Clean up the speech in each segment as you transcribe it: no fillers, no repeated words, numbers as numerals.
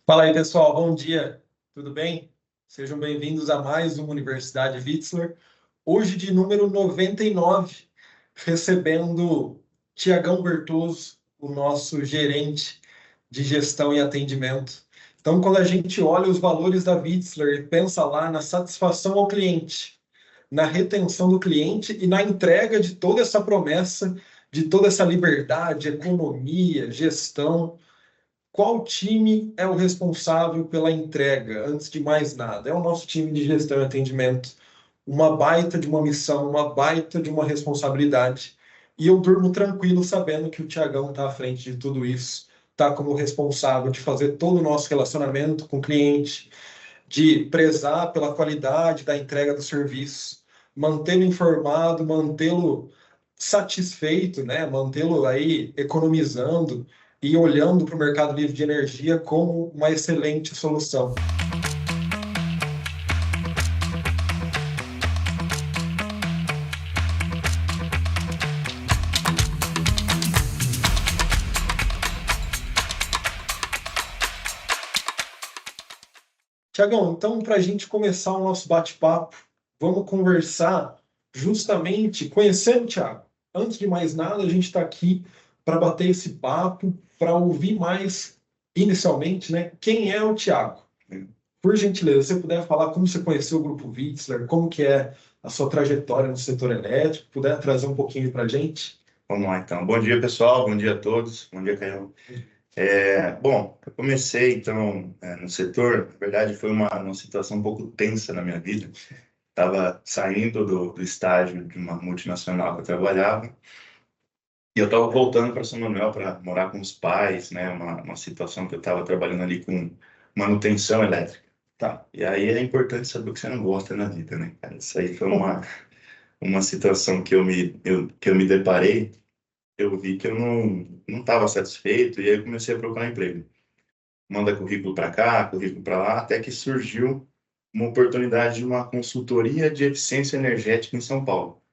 Fala aí, pessoal. Bom dia. Tudo bem? Sejam bem-vindos a mais uma Universidade Wietzler. Hoje, de número 99, recebendo Tiagão Bertoso, o nosso gerente de gestão e atendimento. Então, quando a gente olha os valores da Wietzler e pensa lá na satisfação ao cliente, na retenção do cliente e na entrega de toda essa promessa, de toda essa liberdade, economia, gestão. Qual time é o responsável pela entrega, antes de mais nada? É o nosso time de gestão e atendimento. Uma baita de uma missão, uma baita de uma responsabilidade. E eu durmo tranquilo sabendo que o Tiagão está à frente de tudo isso, está como responsável de fazer todo o nosso relacionamento com o cliente, de prezar pela qualidade da entrega do serviço, mantê-lo informado, mantê-lo satisfeito, né? Mantê-lo aí economizando e olhando para o mercado livre de energia como uma excelente solução. Tiagão, então, para a gente começar o nosso bate-papo, vamos conversar justamente conhecendo o Thiago. Antes de mais nada, a gente está aqui para bater esse papo, para ouvir mais, inicialmente, né, quem é o Thiago. Por gentileza, se você puder falar como você conheceu o Grupo Wietzler, como que é a sua trajetória no setor elétrico, puder trazer um pouquinho para a gente. Vamos lá, então. Bom dia, pessoal. Bom dia a todos. Bom dia, Caio. Bom, eu comecei, então, no setor. Na verdade, foi uma situação um pouco tensa na minha vida. Estava saindo do estágio de uma multinacional que eu trabalhava e eu estava voltando para São Manuel para morar com os pais, né? Uma situação que eu estava trabalhando ali com manutenção elétrica. Tá. E aí é importante saber o que você não gosta na vida, né, cara? Isso aí foi uma situação que eu me deparei. Eu vi que eu não estava satisfeito e aí eu comecei a procurar emprego. Manda currículo para cá, currículo para lá, até que surgiu uma oportunidade de uma consultoria de eficiência energética em São Paulo.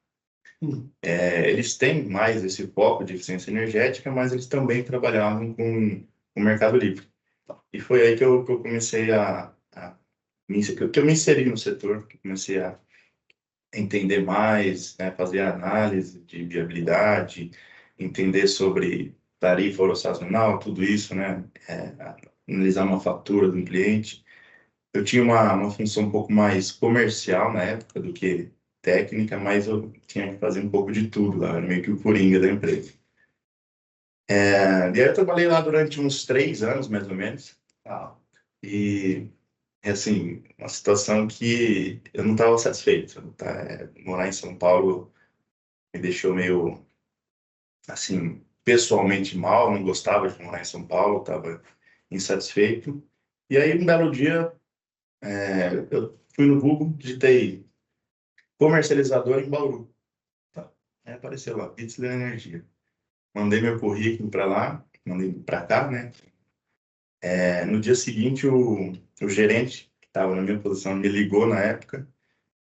Eles têm mais esse foco de eficiência energética, mas eles também trabalhavam com o Mercado Livre. E foi aí que eu comecei que eu me inseri no setor, que eu comecei a entender mais, né, fazer análise de viabilidade, entender sobre tarifa orçamental, tudo isso, né, analisar uma fatura de um cliente. Eu tinha uma função um pouco mais comercial na época do que técnica, mas eu tinha que fazer um pouco de tudo lá, era meio que o coringa da empresa. E aí eu trabalhei lá durante uns 3 anos, mais ou menos, e assim, uma situação que eu não estava satisfeito. Tá? Morar em São Paulo me deixou meio, assim, pessoalmente mal, não gostava de morar em São Paulo, estava insatisfeito. E aí, um belo dia, eu fui no Google, digitei comercializador em Bauru. Tá. Aí apareceu lá, Wietzler Energia. Mandei meu currículo para lá, mandei para cá, né? No dia seguinte, o gerente, que estava na minha posição, me ligou na época,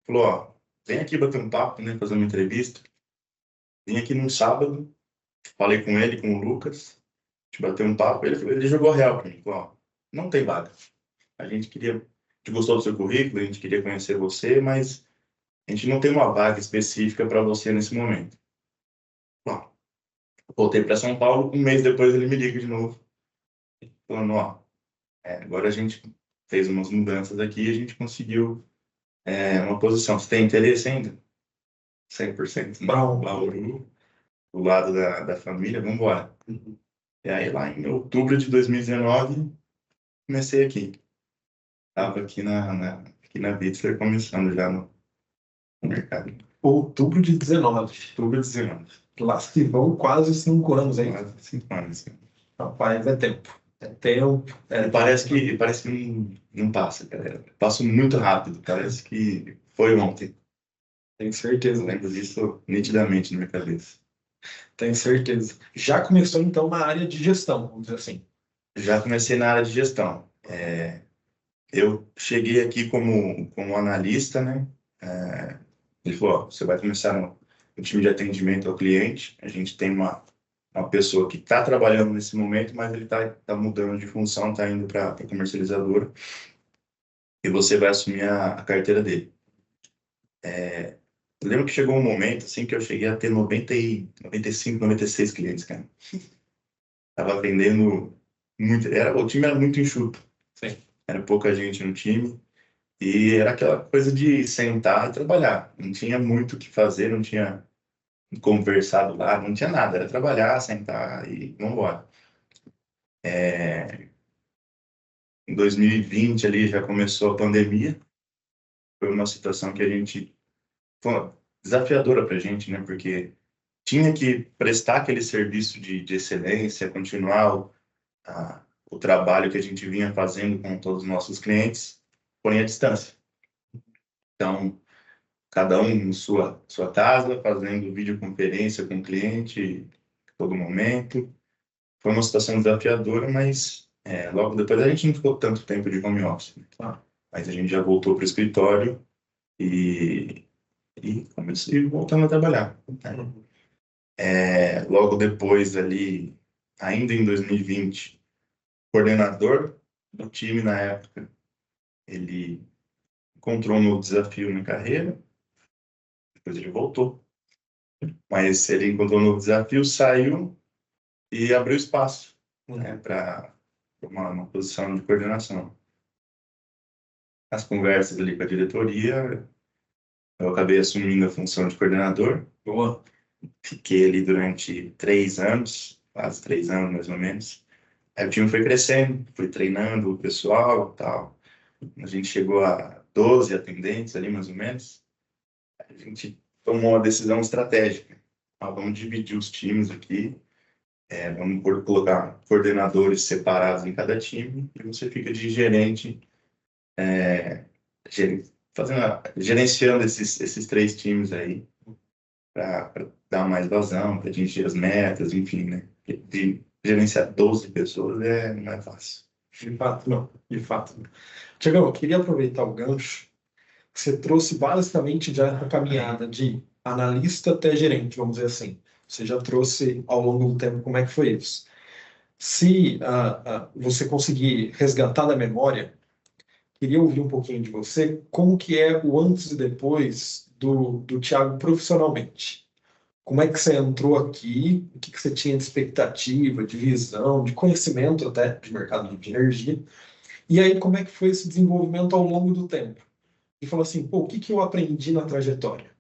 falou, ó, vem aqui bater um papo, né, fazer uma entrevista. Vim aqui num sábado, falei com ele, com o Lucas, a gente bateu um papo, ele jogou real para mim, falou, ó, não tem vaga. A gente gostou do seu currículo, a gente queria conhecer você, mas a gente não tem uma vaga específica para você nesse momento. Bom, voltei para São Paulo, um mês depois ele me liga de novo, falando, ó, agora a gente fez umas mudanças aqui e a gente conseguiu uma posição. Você tem interesse ainda? 100%. Bauru, do lado da família, vamos embora. E aí, lá em outubro de 2019, comecei aqui. Estava aqui aqui na Wietzler, começando já no mercado. Outubro de 19. Outubro de 19. Lá se vão quase 5 anos, hein? Quase 5 anos. Rapaz, é tempo. É tempo. Parece que não passa, cara. Passa muito rápido. Parece que foi ontem. Tenho certeza. Eu lembro disso nitidamente na minha cabeça. Tenho certeza. Já começou, então, na área de gestão, vamos dizer assim. Já comecei na área de gestão. Eu cheguei aqui como analista, né? Ele falou, ó, você vai começar no time de atendimento ao cliente. A gente tem uma uma pessoa que está trabalhando nesse momento, mas ele tá mudando de função, está indo para a comercializadora, e você vai assumir a carteira dele. Eu lembro que chegou um momento assim que eu cheguei a ter 95, 96 clientes, cara. Tava vendendo muito, o time era muito enxuto. Sim. Era pouca gente no time e era aquela coisa de sentar e trabalhar. Não tinha muito o que fazer, não tinha conversado lá, não tinha nada. Era trabalhar, sentar e vamos embora. Em 2020 ali já começou a pandemia. Foi uma situação que a gente foi desafiadora para a gente, né? Porque tinha que prestar aquele serviço de excelência, continuar o trabalho que a gente vinha fazendo com todos os nossos clientes, porém à distância. Então, cada um em sua casa, fazendo videoconferência com o cliente a todo momento. Foi uma situação desafiadora, mas logo depois a gente não ficou tanto tempo de home office, né? Mas a gente já voltou para o escritório e, comecei voltando a trabalhar. Logo depois ali, ainda em 2020, o coordenador do time na época, ele encontrou um novo desafio na carreira, depois ele voltou. Mas ele encontrou um novo desafio, saiu e abriu espaço, né, para uma posição de coordenação. As conversas ali com a diretoria, eu acabei assumindo a função de coordenador. Boa. Fiquei ali durante 3 anos, quase 3 anos mais ou menos. Aí o time foi crescendo, fui treinando o pessoal e tal. A gente chegou a 12 atendentes ali, mais ou menos. A gente tomou uma decisão estratégica. Vamos dividir os times aqui, vamos colocar coordenadores separados em cada time e você fica de gerente, gerenciando esses 3 times aí para dar mais vazão, para atingir as metas, enfim, né? De gerenciar 12 pessoas não é fácil. De fato, não. De fato. Tiagão, eu queria aproveitar o gancho que você trouxe basicamente já a caminhada de analista até gerente, vamos dizer assim. Você já trouxe ao longo do tempo como é que foi isso. Se você conseguir resgatar da memória, queria ouvir um pouquinho de você, como que é o antes e depois do Thiago profissionalmente. Como é que você entrou aqui, o que que você tinha de expectativa, de visão, de conhecimento até de mercado de energia, e aí como é que foi esse desenvolvimento ao longo do tempo? E falou assim, pô, o que que eu aprendi na trajetória?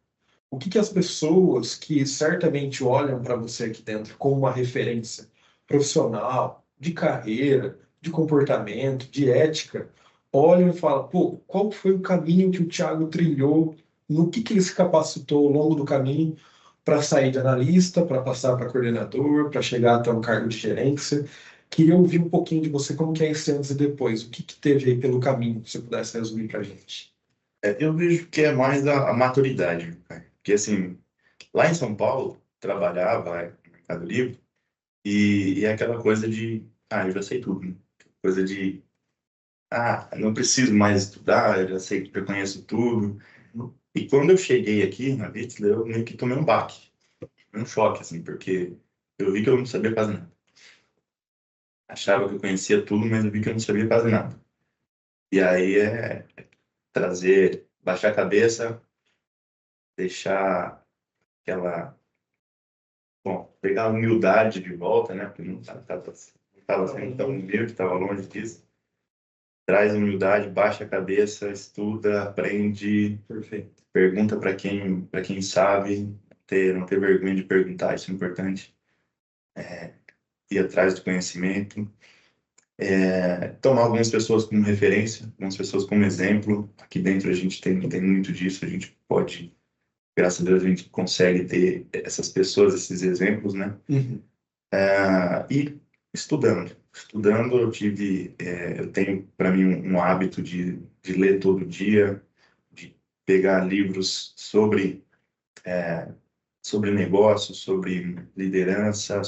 O que que as pessoas que certamente olham para você aqui dentro como uma referência profissional, de carreira, de comportamento, de ética, olham e falam, pô, qual foi o caminho que o Thiago trilhou, no que ele se capacitou ao longo do caminho para sair de analista, para passar para coordenador, para chegar até um cargo de gerência. Queria ouvir um pouquinho de você, como que é esse antes e depois, o que que teve aí pelo caminho, se você pudesse resumir para a gente. Eu vejo que é mais a maturidade, cara. Porque, assim, lá em São Paulo, trabalhava no Mercado Livre e é aquela coisa de, eu já sei tudo, né? Coisa de, não preciso mais estudar, eu já sei, eu conheço tudo. E quando eu cheguei aqui na Vitzler, eu meio que tomei um baque, um choque, assim, porque eu vi que eu não sabia quase nada. Achava que eu conhecia tudo, mas eu vi que eu não sabia quase nada. E aí baixar a cabeça, deixar aquela, bom, pegar a humildade de volta, né? Porque não estava sendo tão humilde, estava longe disso. Traz humildade, baixa a cabeça, estuda, aprende, Perfeito. pergunta para quem sabe, não ter vergonha de perguntar, isso é importante. Ir atrás do conhecimento. Tomar algumas pessoas como referência, algumas pessoas como exemplo. Aqui dentro a gente tem muito disso, a gente pode, graças a Deus, a gente consegue ter essas pessoas, esses exemplos, né? Uhum. E estudando eu tenho para mim um hábito de ler todo dia, de pegar livros sobre negócio, sobre liderança,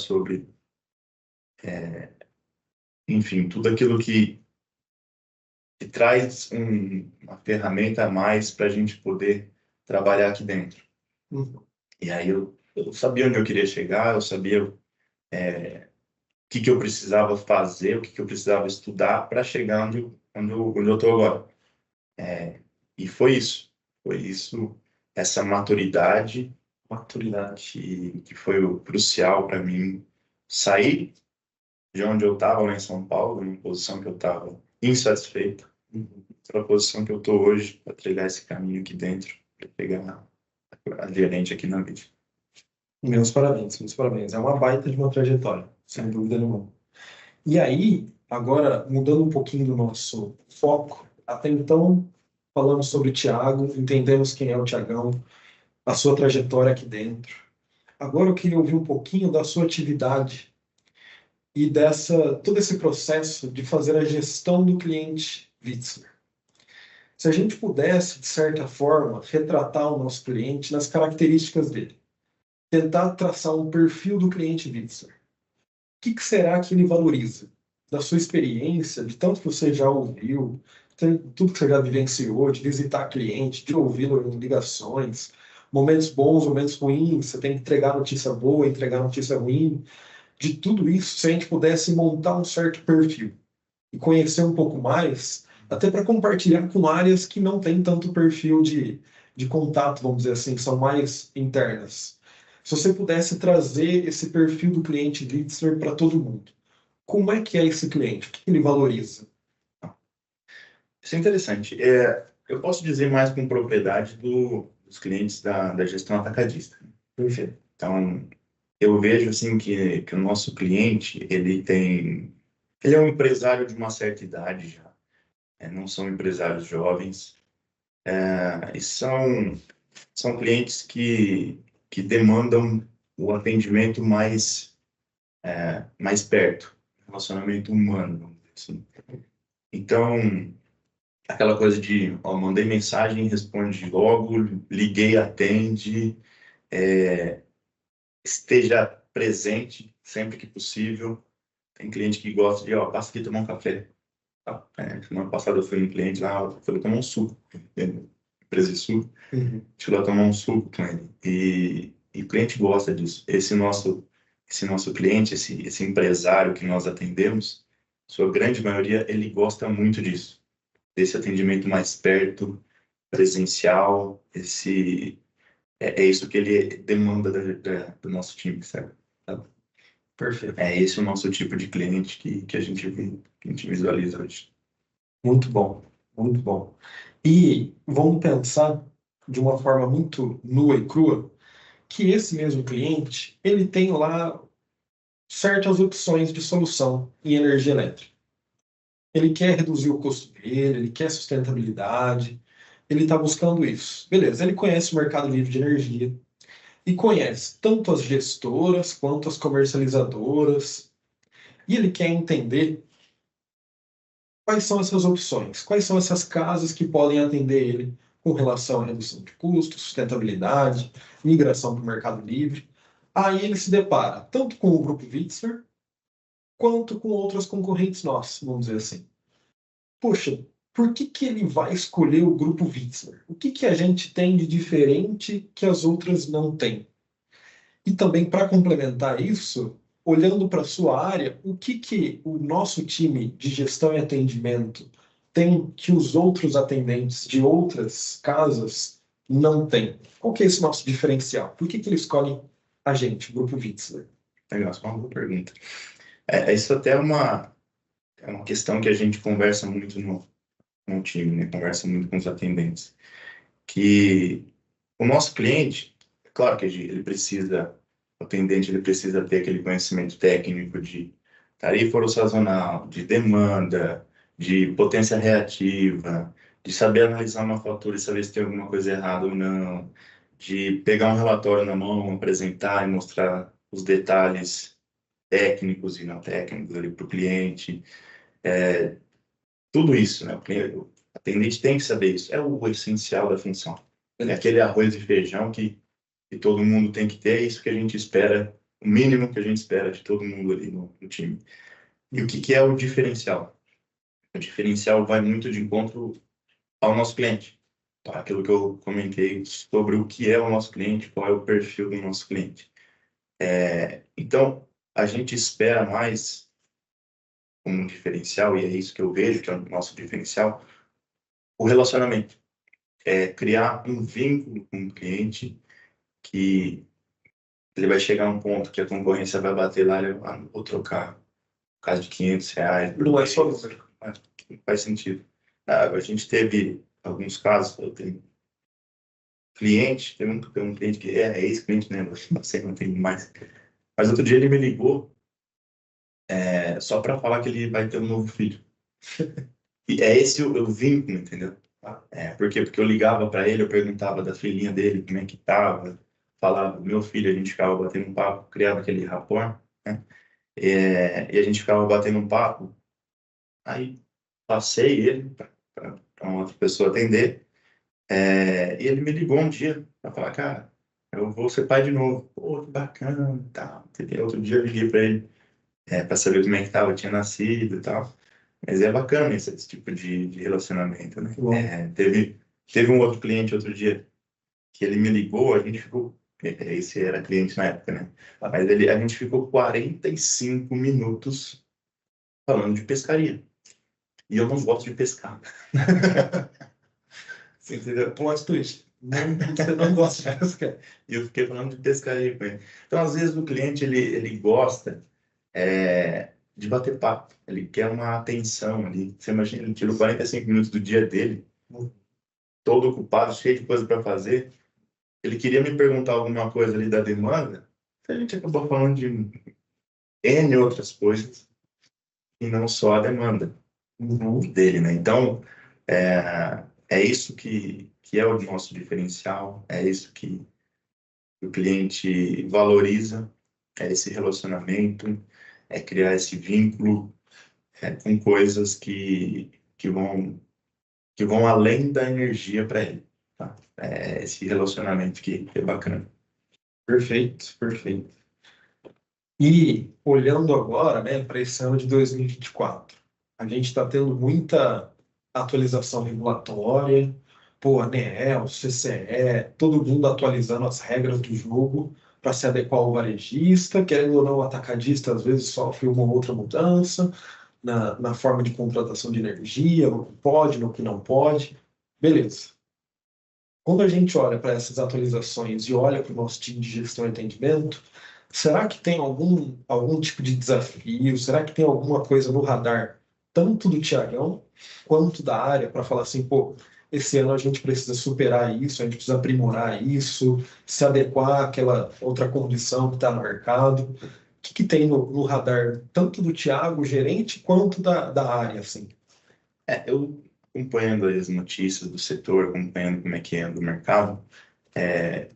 enfim, tudo aquilo que traz uma ferramenta a mais para a gente poder trabalhar aqui dentro. Uhum. E aí eu sabia onde eu queria chegar, eu sabia que eu precisava fazer, o que eu precisava estudar para chegar onde eu estou agora. E foi isso, essa maturidade que foi o crucial para mim sair de onde eu estava lá em São Paulo, uma posição que eu estava insatisfeito, para a posição que eu estou hoje, para trilhar esse caminho aqui dentro, para pegar a gerente aqui na vida. Meus parabéns, meus parabéns. É uma baita de uma trajetória, sem dúvida nenhuma. E aí, agora, mudando um pouquinho do nosso foco, até então falamos sobre o Thiago, entendemos quem é o Thiagão, a sua trajetória aqui dentro. Agora eu queria ouvir um pouquinho da sua atividade e todo esse processo de fazer a gestão do cliente Vitzler. Se a gente pudesse, de certa forma, retratar o nosso cliente nas características dele, tentar traçar um perfil do cliente Vitzler. O que será que ele valoriza? Da sua experiência, de tanto que você já ouviu, de tudo que você já vivenciou, de visitar cliente, de ouvi-lo em ligações, momentos bons, momentos ruins, você tem que entregar notícia boa, entregar notícia ruim. De tudo isso, se a gente pudesse montar um certo perfil e conhecer um pouco mais, até para compartilhar com áreas que não têm tanto perfil de contato, vamos dizer assim, são mais internas. Se você pudesse trazer esse perfil do cliente Vitzler para todo mundo, como é que é esse cliente? O que ele valoriza? Isso é interessante. Eu posso dizer mais com propriedade dos clientes da gestão atacadista. Perfeito. Então, eu vejo assim que o nosso cliente, ele é um empresário de uma certa idade já, não são empresários jovens, e são clientes que demandam o atendimento mais perto, relacionamento humano, vamos dizer assim. Então, aquela coisa de, ó, mandei mensagem, responde logo, liguei, atende, esteja presente sempre que possível. Tem cliente que gosta de, ó, passa aqui tomar um café. Semana passada eu fui um cliente lá, eu falei tomar um suco, empresa de suco, fui lá tomar um suco com ele. E o cliente gosta disso. Esse nosso cliente, esse empresário que nós atendemos, sua grande maioria, ele gosta muito disso. Desse atendimento mais perto, presencial, é isso que ele demanda do nosso time, certo? Perfeito. É esse o nosso tipo de cliente que a gente visualiza hoje. Muito bom, muito bom. E vamos pensar de uma forma muito nua e crua que esse mesmo cliente, ele tem lá certas opções de solução em energia elétrica. Ele quer reduzir o custo dele, ele quer sustentabilidade, ele está buscando isso. Beleza, ele conhece o mercado livre de energia e conhece tanto as gestoras quanto as comercializadoras, e ele quer entender quais são essas opções, quais são essas casas que podem atender ele com relação à redução de custos, sustentabilidade, migração para o mercado livre. Aí ele se depara tanto com o Grupo Vitzler, quanto com outras concorrentes nossos, vamos dizer assim. Poxa, por que ele vai escolher o Grupo Vitzler? O que a gente tem de diferente que as outras não têm? E também, para complementar isso, olhando para a sua área, o que o nosso time de gestão e atendimento tem que os outros atendentes de outras casas não têm? Qual que é esse nosso diferencial? Por que eles escolhem a gente, o Grupo Vitzler? Legal, essa é uma boa pergunta. Isso até é uma questão que a gente conversa muito no time, né? Conversa muito com os atendentes. Que o nosso cliente, é claro que o atendente ele precisa ter aquele conhecimento técnico de tarifa ou sazonal, de demanda, de potência reativa, de saber analisar uma fatura e saber se tem alguma coisa errada ou não, de pegar um relatório na mão, apresentar e mostrar os detalhes técnicos e não técnicos ali para o cliente. Tudo isso, né? O atendente tem que saber isso. É o essencial da função. É aquele arroz e feijão que todo mundo tem que ter. É isso que a gente espera, o mínimo que a gente espera de todo mundo ali no time. E o que é o diferencial? O diferencial vai muito de encontro ao nosso cliente. Tá? Aquilo que eu comentei sobre o que é o nosso cliente, qual é o perfil do nosso cliente. Então, a gente espera mais como um diferencial, e é isso que eu vejo que é o nosso diferencial, o relacionamento. É criar um vínculo com o cliente que ele vai chegar a um ponto que a concorrência vai bater lá e vou trocar por causa de R$ 500. Não é só número. Não faz sentido. A gente teve alguns casos, eu tenho cliente, tem um cliente que é ex-cliente, né? Não sei, não tem mais. Mas outro dia ele me ligou só para falar que ele vai ter um novo filho. E é esse o vínculo, entendeu? Por quê? Porque eu ligava para ele, eu perguntava da filhinha dele, como é que tava, falava do meu filho, a gente ficava batendo um papo, criava aquele rapport, né? E a gente ficava batendo um papo. Aí passei ele para uma outra pessoa atender, e ele me ligou um dia para falar, cara, eu vou ser pai de novo. Pô, que bacana, tá. Outro dia eu liguei para ele para saber como é que tava, tinha nascido e tal. Mas é bacana esse tipo de relacionamento, né? Teve um outro cliente outro dia que ele me ligou, a gente ficou. Esse era cliente na época, né? Mas a gente ficou 45 minutos falando de pescaria. E eu não gosto de pescar. Você entendeu? Plot twist. Você não gosta de pescar. E eu fiquei falando de pescaria com ele. Então, às vezes, o cliente ele gosta de bater papo. Ele quer uma atenção ali. Você imagina, ele tirou 45 minutos do dia dele, todo ocupado, cheio de coisa para fazer. Ele queria me perguntar alguma coisa ali da demanda. A gente acabou falando de N outras coisas, e não só a demanda dele, né? Então, é isso que é o nosso diferencial, é isso que o cliente valoriza, é esse relacionamento, é criar esse vínculo com coisas que vão além da energia para ele, tá? É esse relacionamento que é bacana. Perfeito, perfeito. E olhando agora, né, para esse ano de 2024, a gente está tendo muita atualização regulatória, pô, ANEEL, CCE, todo mundo atualizando as regras do jogo para se adequar ao varejista, querendo ou não, o atacadista às vezes sofre uma ou outra mudança na forma de contratação de energia, no que pode, no que não pode. Beleza. Quando a gente olha para essas atualizações e olha para o nosso time de gestão e atendimento, será que tem algum tipo de desafio? Será que tem alguma coisa no radar, tanto do Tiagão quanto da área, para falar assim, pô, esse ano a gente precisa superar isso, a gente precisa aprimorar isso, se adequar àquela outra condição que está no mercado? O que tem no radar, tanto do Tiago, gerente, quanto da área, assim? Eu acompanhando as notícias do setor, acompanhando como é que anda o mercado,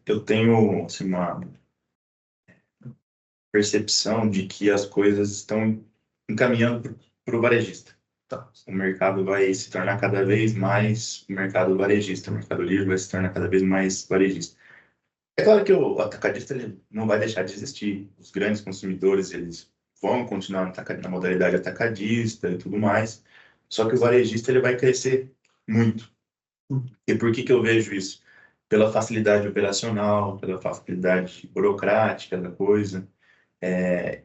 eu tenho assim, uma percepção de que as coisas estão encaminhando para o varejista. Tá. O mercado vai se tornar cada vez mais o mercado varejista, o Mercado Livre vai se tornar cada vez mais varejista. É claro que o atacadista ele não vai deixar de existir. Os grandes consumidores eles vão continuar na modalidade atacadista e tudo mais. Só que o varejista ele vai crescer muito. E por que eu vejo isso? Pela facilidade operacional, pela facilidade burocrática da coisa.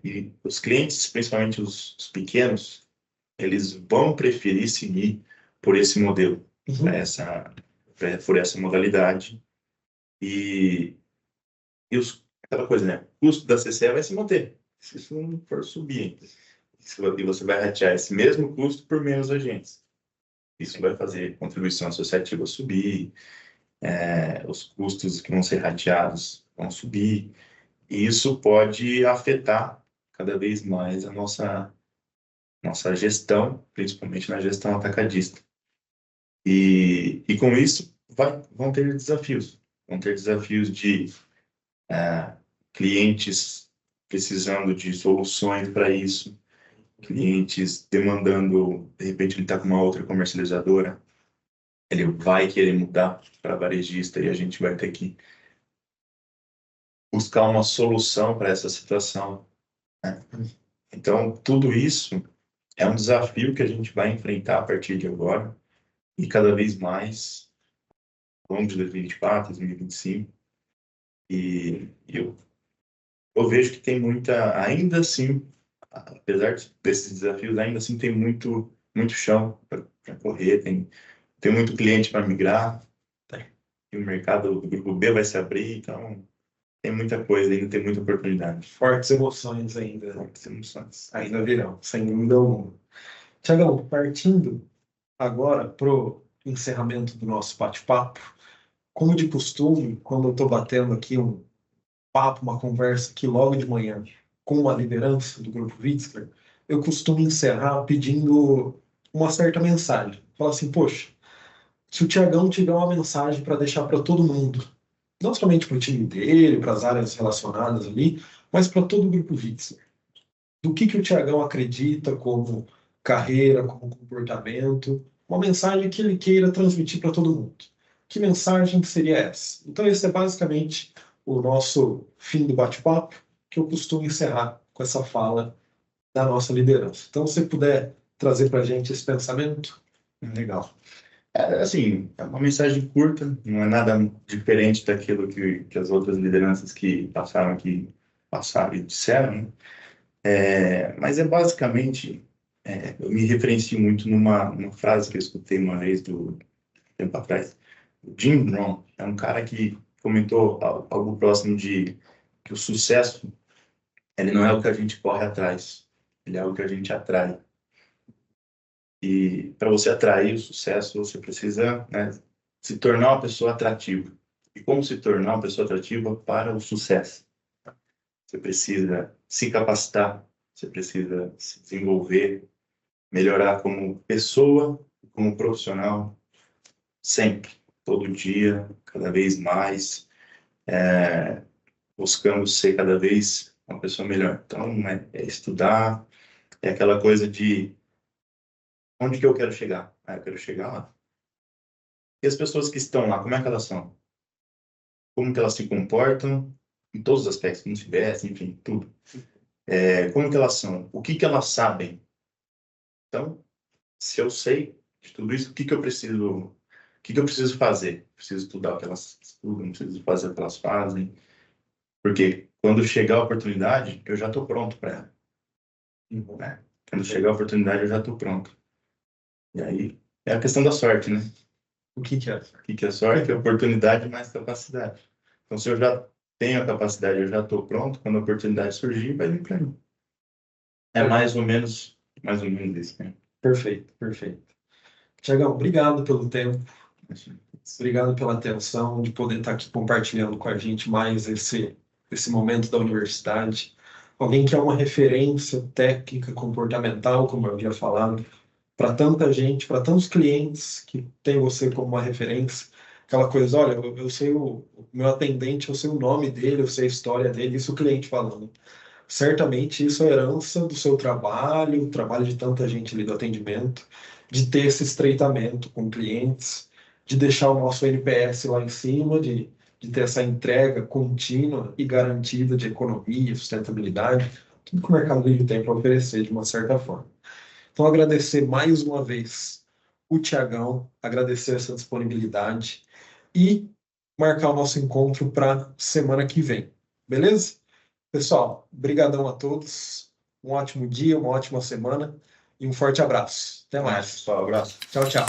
E os clientes, principalmente os pequenos, eles vão preferir seguir por esse modelo, por essa modalidade. E, aquela coisa, né? O custo da CCE vai se manter, se isso não for subir. E você vai ratear esse mesmo custo por menos agentes. Isso vai fazer contribuição associativa subir, os custos que vão ser rateados vão subir, e isso pode afetar cada vez mais a nossa gestão, principalmente na gestão atacadista. E com isso vão ter desafios. Vão ter desafios de clientes precisando de soluções para isso, clientes demandando, de repente ele está com uma outra comercializadora, ele vai querer mudar para varejista e a gente vai ter que buscar uma solução para essa situação, né? Então, tudo isso é um desafio que a gente vai enfrentar a partir de agora e cada vez mais ao longo de 2024, 2025. E eu eu vejo que tem muita, ainda assim, apesar desses desafios, ainda assim tem muito chão para correr, tem muito cliente para migrar, e o mercado do grupo B vai se abrir, então tem muita coisa ainda, tem muita oportunidade. Fortes emoções ainda. Fortes emoções. Ainda virão, sem dúvida alguma. Tiagão, partindo agora para o encerramento do nosso bate-papo, como de costume, quando eu estou batendo aqui um papo, uma conversa aqui logo de manhã com a liderança do Grupo Witzler, eu costumo encerrar pedindo uma certa mensagem. Fala assim, poxa, se o Tiagão tiver uma mensagem para deixar para todo mundo, não somente para o time dele, para as áreas relacionadas ali, mas para todo o Grupo Witzler, do que o Tiagão acredita como carreira, como comportamento, uma mensagem que ele queira transmitir para todo mundo. Que mensagem seria essa? Então, esse é basicamente o nosso fim do bate-papo, que eu costumo encerrar com essa fala da nossa liderança. Então, se você puder trazer para a gente esse pensamento, Legal. Assim, é uma mensagem curta, não é nada diferente daquilo que as outras lideranças que passaram aqui passaram e disseram, né? Mas é basicamente, eu me referencio muito numa frase que eu escutei uma vez tempo atrás. O Jim Rohn é um cara que comentou algo próximo de que o sucesso, ele não é o que a gente corre atrás, ele é o que a gente atrai. E para você atrair o sucesso, você precisa, né, se tornar uma pessoa atrativa. E como se tornar uma pessoa atrativa para o sucesso? Você precisa se capacitar, você precisa se desenvolver, melhorar como pessoa, como profissional, sempre, todo dia, cada vez mais, buscando ser cada vez uma pessoa melhor. Então, é estudar, é aquela coisa de onde que eu quero chegar? Eu quero chegar lá. E as pessoas que estão lá, como é que elas são? Como que elas se comportam em todos os aspectos, como se vestem, enfim, tudo. Como que elas são? O que que elas sabem? Então, se eu sei de tudo isso, o que que eu preciso fazer? Preciso estudar o que elas estudam, preciso fazer o que elas fazem, porque quando chegar a oportunidade, eu já estou pronto para ela, né? Quando chegar a oportunidade, eu já estou pronto. E aí é a questão da sorte, né? o que é? O que que é sorte? É oportunidade mais capacidade. Então, se eu já tenho a capacidade, eu já estou pronto, quando a oportunidade surgir, vai vir para mim. É mais ou menos isso, né? Perfeito, perfeito. Tiagão, obrigado pelo tempo. Obrigado pela atenção, de poder estar aqui compartilhando com a gente mais esse momento da universidade. Alguém que é uma referência técnica, comportamental, como eu havia falado, para tanta gente, para tantos clientes que tem você como uma referência. Aquela coisa, olha, eu sei o meu atendente, eu sei o nome dele, eu sei a história dele, isso o cliente falando. Certamente isso é herança do seu trabalho, o trabalho de tanta gente ali do atendimento, de ter esse estreitamento com clientes, de deixar o nosso NPS lá em cima, de ter essa entrega contínua e garantida de economia, sustentabilidade, tudo que o Mercado Livre tem para oferecer de uma certa forma. Então, agradecer mais uma vez o Tiagão, agradecer essa disponibilidade e marcar o nosso encontro para semana que vem. Beleza? Pessoal, brigadão a todos. Um ótimo dia, uma ótima semana e um forte abraço. Até mais. Pessoal, abraço. Tchau, tchau.